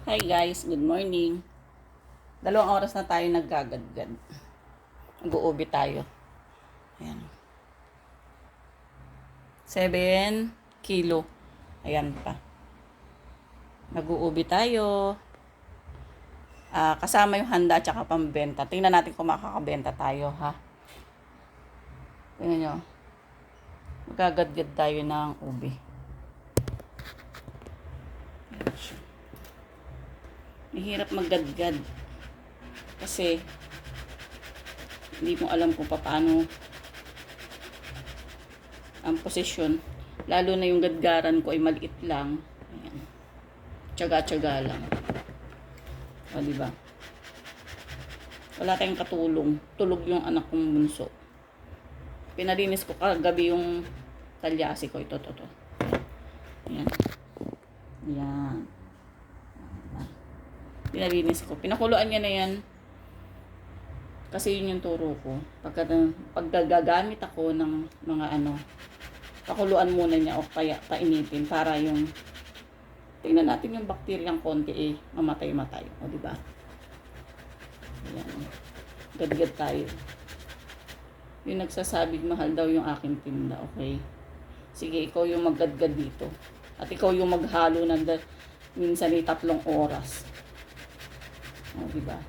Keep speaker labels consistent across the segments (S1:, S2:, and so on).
S1: Hi guys, good morning. 2 oras na tayo naggagadgad. Nag-uubi tayo. Ayan. 7 kilo. Ayan pa. Nag-uubi tayo. Kasama yung handa at saka pambenta. Tingnan natin kung makakabenta tayo, ha? Tingnan nyo. Magagadgad tayo ng ubi. Mahirap maggadgad. Kasi hindi mo alam kung paano ang posisyon. Lalo na yung gadgaran ko ay maliit lang. Ayan. Tiyaga-tiyaga lang. O, diba? Wala tayong katulong. Tulog yung anak kong bunso. Pinalinis ko kagabi yung talyasi ko. Ito. Ayan. Ayan. Pinalinis ko. Pinakuluan niya na yan. Kasi yun yung turo ko. Pag gagamit ako ng mga pakuluan muna niya o kaya painitin para yung tingnan natin yung bakteryang konti mamatay-matay. O diba? Ayan. Gadgad tayo. Yung nagsasabing mahal daw yung aking tinda. Okay? Sige, ikaw yung maggadgad dito. At ikaw yung maghalo ng minsan 3 oras. O diba?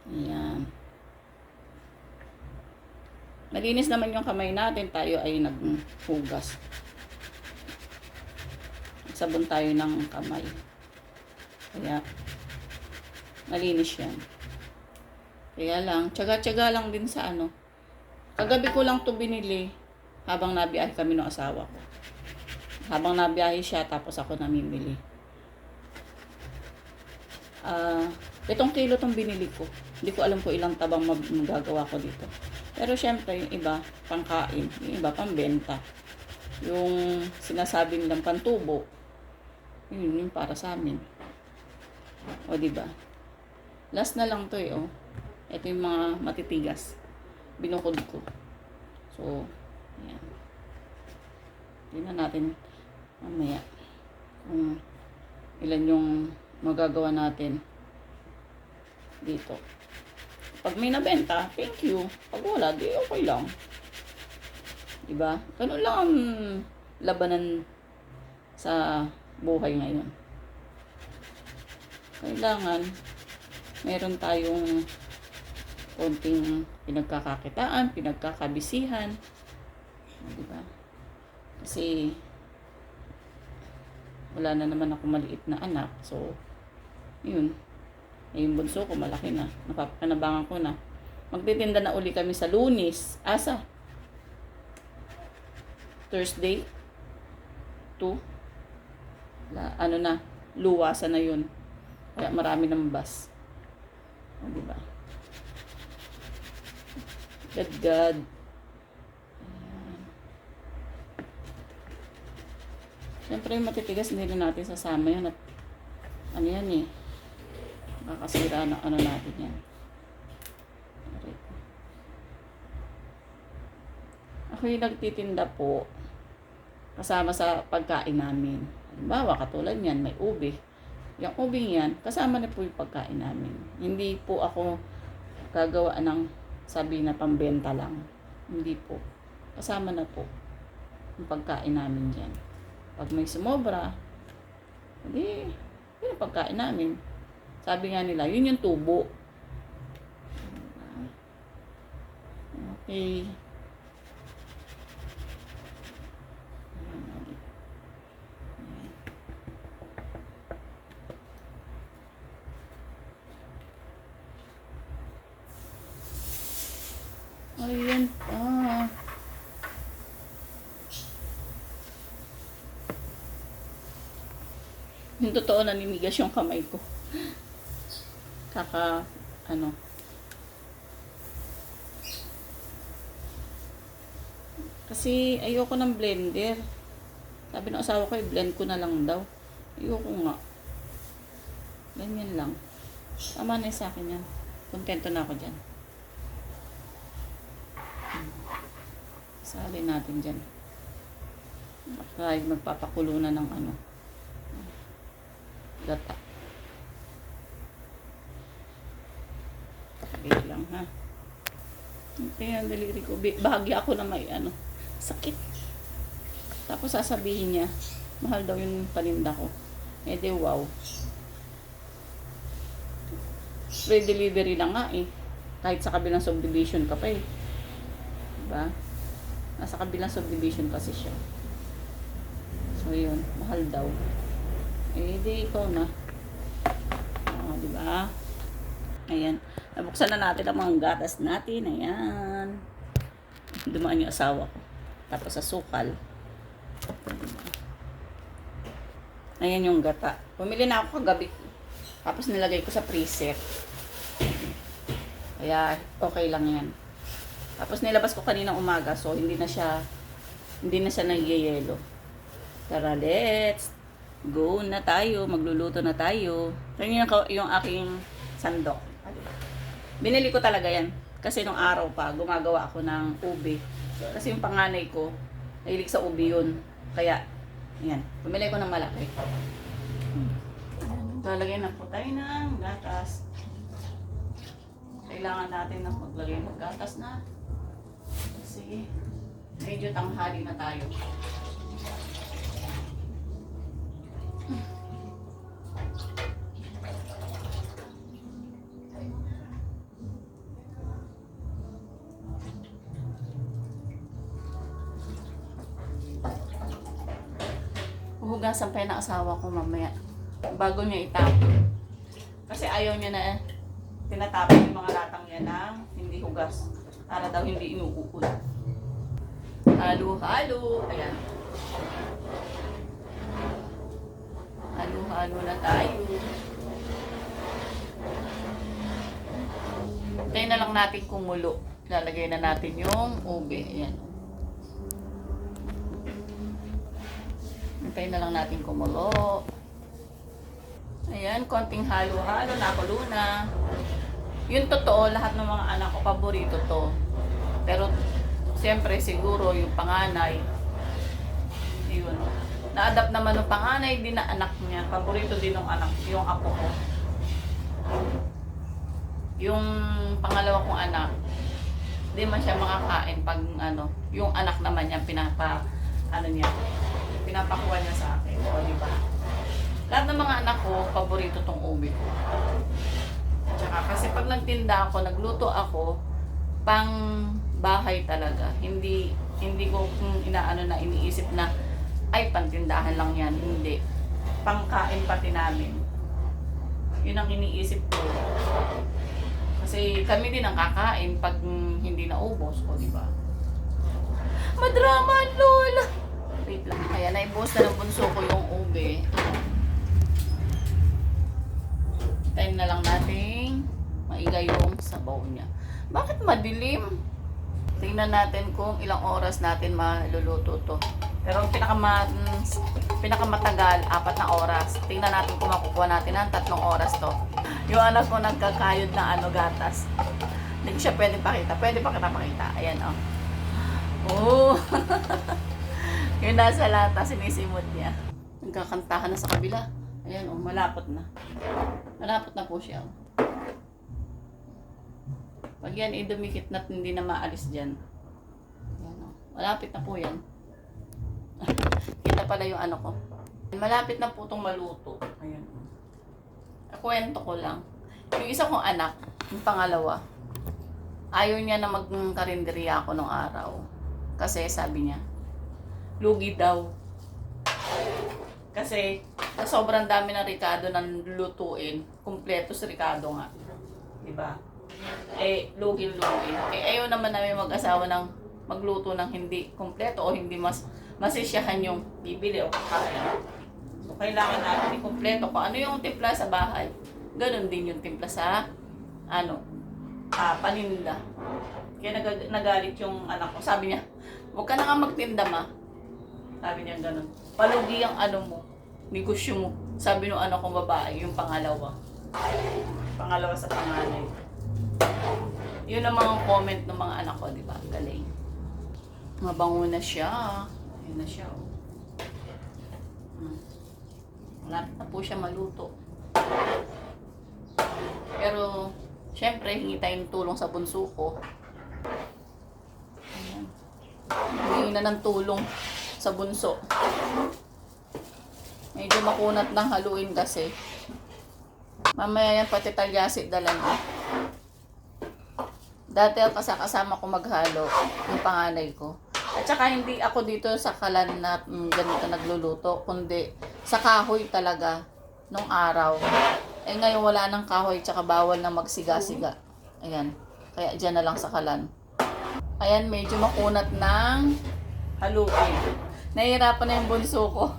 S1: Ayan. Malinis naman yung kamay natin. Tayo ay naghugas. Sabon tayo ng kamay. Kaya, malinis yan. Kaya lang, tiyaga-tiyaga lang din sa Kagabi ko lang to binili habang nabiyahe kami ng asawa ko. Habang nabiyahe siya, tapos ako namimili. 7 kilo tong binili ko. Hindi ko alam kung ilang tabang magagawa ko dito. Pero syempre, yung iba, pangkain. Yung iba, pambenta. Yung sinasabing lang pantubo, yun yung para sa amin. O, diba? Last na lang to oh. Ito yung mga matitigas. Binukod ko. So, ayan. Tingnan natin mamaya kung ilan yung magagawa natin dito. Pag may nabenta, thank you. Pag wala, di okay lang. Diba? Ganun lang ang labanan sa buhay ngayon. Kailangan meron tayong konting pinagkakakitaan, pinagkakabisihan. Diba? Kasi wala na naman ako maliit na anak. So, yun. Yung bunso ko malaki na. Napapanabangan ko na. Magtitinda na uli kami sa Lunes. Asa? Thursday? 2? Luwasan na yun. Kaya marami ng bus. O, diba? God. Siyempre yung matitigas hindi na natin sasama yan at yan makakasira na natin yan. Ako yung nagtitinda po kasama sa pagkain namin. Halimbawa katulad yan, may ube. Yung ubing yan, kasama na po yung pagkain namin. Hindi po ako gagawa ng sabi na pambenta lang. Hindi po. Kasama na po yung pagkain namin dyan. Pag may sumobra, hindi, yun ang pagkain namin. Sabi nga nila, yun yung tubo. Okay. Ayan pa. Yung totoo naninigas yung kamay ko. Kasi ayoko ng blender. Sabi ng asawa ko, blend ko na lang daw. Ayoko nga. Ganyan lang. Tama na sa akin yan. Kontento na ako dyan. Salin natin dyan. Tayo magpapakulo na ng ano. Gata. Wait lang ha. Tingnan ang daliri ko. Bahagi ako na may ano. Sakit. Tapos sasabihin niya, mahal daw yung paninda ko. Eh di wow. Free delivery lang nga eh. Kahit sa kabilang subdivision ka pa eh. Diba? Nasa kabilang subdivision kasi siya. So yun, mahal daw. Eh di ikaw na. Diba? Ayan. Nabuksan na natin ang mga gatas natin. Ayan. Dumaan yung asawa ko. Tapos sa sukal. Ayan yung gata. Pumili na ako kagabi. Tapos nilagay ko sa freezer. Kaya okay lang yan. Tapos nilabas ko kaninang umaga. So hindi na siya nagyayelo. Tara, let's go na tayo. Magluluto na tayo. Tingnan yung aking sandok. Binili ko talaga yan. Kasi nung araw pa, gumagawa ako ng ube. Kasi yung panganay ko, nahilig sa ube yun. Kaya, yan. Pumili ko ng malaki. Lalagyan na po tayo ng gatas. Kailangan natin na maglagay ng gatas na. Kasi, medyo tanghali na tayo. Huhugasan pa yun ang asawa ko mamaya. Bago niya itapon. Kasi ayaw niya na tinatapon yung mga latang niya na hindi hugas. Para daw hindi inuukol. Halo-halo. Ayan. Halo-halo na tayo. Tayo na lang natin kumulo. Lalagay na natin yung ube. Ayan. Tayo na lang natin kumulo. Ayan, konting halo-halo, nakulo na. Yung totoo, lahat ng mga anak ko, paborito to. Pero, siyempre, siguro, yung panganay, yun. Na-adapt naman ng panganay, din na anak niya. Paborito din ng anak, yung apo ko. Yung pangalawa kong anak, di man siya makakain pag, yung anak naman niya, pinapakuha niya sa akin. O, diba? Lahat ng mga anak ko, paborito tong ube ko. Tsaka kasi pag nagtinda ako, nagluto ako, pang bahay talaga. Hindi ko iniisip na, ay, pantindahan lang yan. Hindi. Pangkain pati namin. Yun ang iniisip ko. Kasi kami din ang kakain pag hindi naubos ko, di ba? Madrama, lola! Wait lang. Ayan, naibuhos na ng bunso ko yung ube. Time na lang natin maigay yung sabaw niya. Bakit madilim? Tingnan natin kung ilang oras natin maluluto to. Pero pinakamatagal, 4 na oras. Tingnan natin kung makukuha natin ng 3 oras to. Yung anak ko nagkakayod na gatas. Hindi ko siya pwede pakita. Pwede pakita. Ayan, oh. Oh. Yung nasa lata, sinisimot niya. Nagkakantahan na sa kabila. Ayan, oh, malapot na. Malapot na po siya. Pag yan, idumikit na hindi na maalis dyan. Ayan, oh. Malapit na po yan. Kita pala yung ano ko. Malapit na po itong maluto. Ayan. Kwento ko lang. Yung isa kong anak, yung pangalawa, ayaw niya na magkarinderya ako nung araw. Kasi sabi niya, lugi daw. Kasi sa sobrang dami ng Ricardo ng lutuin, kumpleto si Ricardo nga. Diba? Eh, lugi-lugi. Eh, ayaw naman namin mag-asawa ng magluto ng hindi kumpleto o hindi masisyahan yung bibili o kakain. So, kailangan natin kumpleto. Kung ano yung timpla sa bahay, ganun din yung timpla sa paninda. Kaya nagalit yung anak ko. Sabi niya, huwag ka na nga magtinda, ma. Sabi niya ganun. Palugi ang mo, negosyo mo. Sabi nung anak kong babae, yung pangalawa. Pangalawa sa panganay. Yun ang mga comment ng mga anak ko, di ba? Galing. Mabango na siya. Ayan na siya. Oh. Malapit na po siya maluto. Pero, syempre, hingi tayo ng tulong sa bunso ko. Ayan. Hingi na ng tulong sa bunso. Medyo makunat ng haluin kasi. Mamaya yan pati talyasi dala niya. Dati kasama ko maghalo, yung panganay ko. At saka hindi ako dito sa kalan na ganito nagluluto, kundi sa kahoy talaga nung araw. Eh ngayon wala nang kahoy, tsaka bawal na magsiga-siga. Ayan, kaya dyan na lang sa kalan. Ayan, medyo makunat ng haluin. Nahihirapan na yung bunso ko.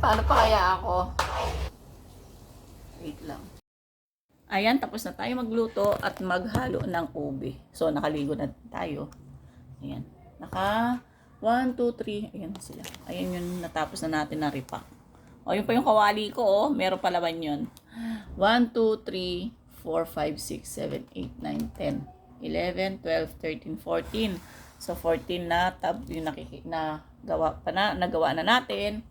S1: Paano pa kaya ako? Wait lang. Ayan, tapos na tayo magluto at maghalo ng ube. So, nakaligo na tayo. Ayan. Naka 1, 2, 3. Ayan sila. Ayan yung natapos na natin na repack. O, yun pa yung kawali ko, oh. Meron pa laban yun. 1, 2, 3, 4, 5, 6, 7, 8, 9, 10, 11, 12, 13, 14. So, 14 na tab yung nagawa na natin.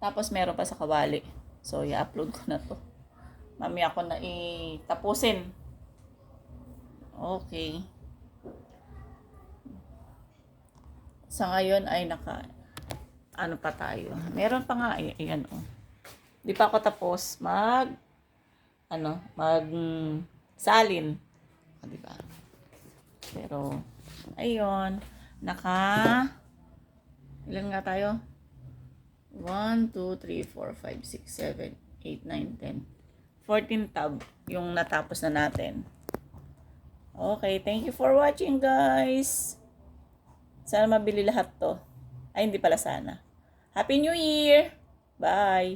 S1: Tapos, meron pa sa kawali. So, i-upload ko na to. Mamaya ako na tapusin. Okay. Sa ngayon ay ano pa tayo. Meron pa nga, ayan oh. Di pa ako tapos salin. Di ba? Pero, ayun, ilan nga tayo? 1, 2, 3, 4, 5, 6, 7, 8, 9, 10. 14 tab yung natapos na natin. Okay, thank you for watching guys. Sana mabili lahat to. Ay, hindi pala sana. Happy New Year! Bye!